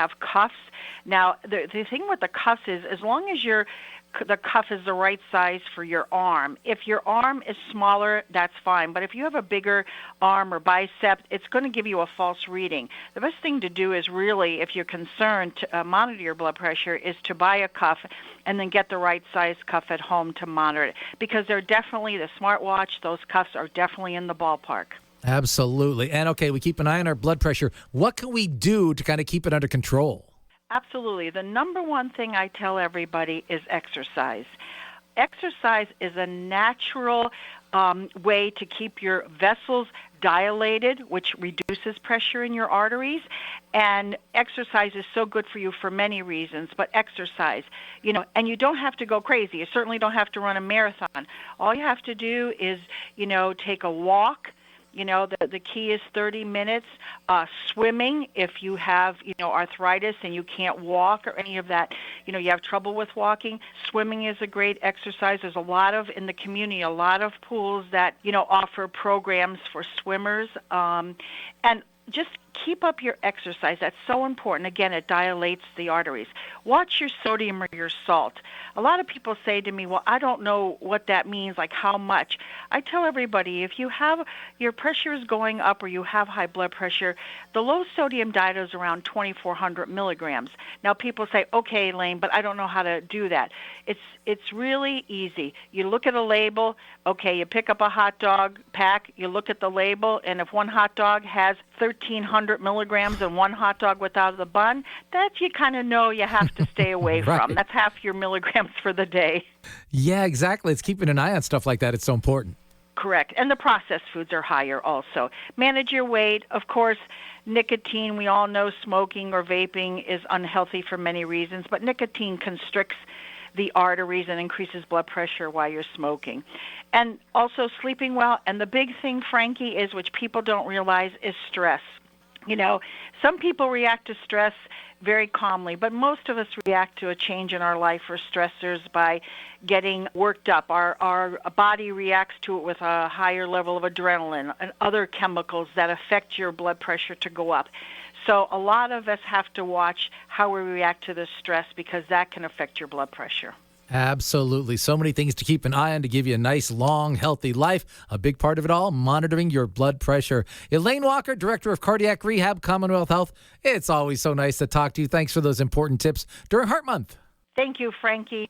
have cuffs. Now, the thing with the cuffs is, as long as the cuff is the right size for your arm. If your arm is smaller, that's fine. But if you have a bigger arm or bicep, it's going to give you a false reading. The best thing to do is really, if you're concerned to monitor your blood pressure, is to buy a cuff and then get the right size cuff at home to monitor it. Because they're definitely, the smartwatch, those cuffs are definitely in the ballpark. Absolutely. And okay, we keep an eye on our blood pressure. What can we do to kind of keep it under control? Absolutely. The number one thing I tell everybody is exercise. Exercise is a natural way to keep your vessels dilated, which reduces pressure in your arteries. And exercise is so good for you for many reasons, but exercise, and you don't have to go crazy. You certainly don't have to run a marathon. All you have to do is, take a walk. The key is 30 minutes. Swimming, if you have, arthritis and you can't walk or any of that, you have trouble with walking, swimming is a great exercise. There's in the community, a lot of pools that, offer programs for swimmers. And just keep up your exercise. That's so important. Again, it dilates the arteries. Watch your sodium or your salt. A lot of people say to me, well, I don't know what that means, like how much. I tell everybody, if you have your pressure is going up or you have high blood pressure, the low sodium diet is around 2,400 milligrams. Now, people say, okay, Elaine, but I don't know how to do that. It's really easy. You look at a label. Okay, you pick up a hot dog pack. You look at the label, and if one hot dog has 1,300 milligrams and one hot dog without the bun, that you kind of know you have to stay away Right. from. That's half your milligrams for the day. Yeah, exactly. It's keeping an eye on stuff like that. It's so important. Correct. And the processed foods are higher also. Manage your weight. Of course, nicotine, we all know smoking or vaping is unhealthy for many reasons, but nicotine constricts the arteries and increases blood pressure while you're smoking. And also sleeping well. And the big thing, Frankie, is, which people don't realize, is stress. Some people react to stress very calmly, but most of us react to a change in our life or stressors by getting worked up. Our body reacts to it with a higher level of adrenaline and other chemicals that affect your blood pressure to go up. So a lot of us have to watch how we react to the stress, because that can affect your blood pressure. Absolutely. So many things to keep an eye on to give you a nice, long, healthy life. A big part of it all, monitoring your blood pressure. Elaine Walker, Director of Cardiac Rehab, Commonwealth Health. It's always so nice to talk to you. Thanks for those important tips during Heart Month. Thank you, Frankie.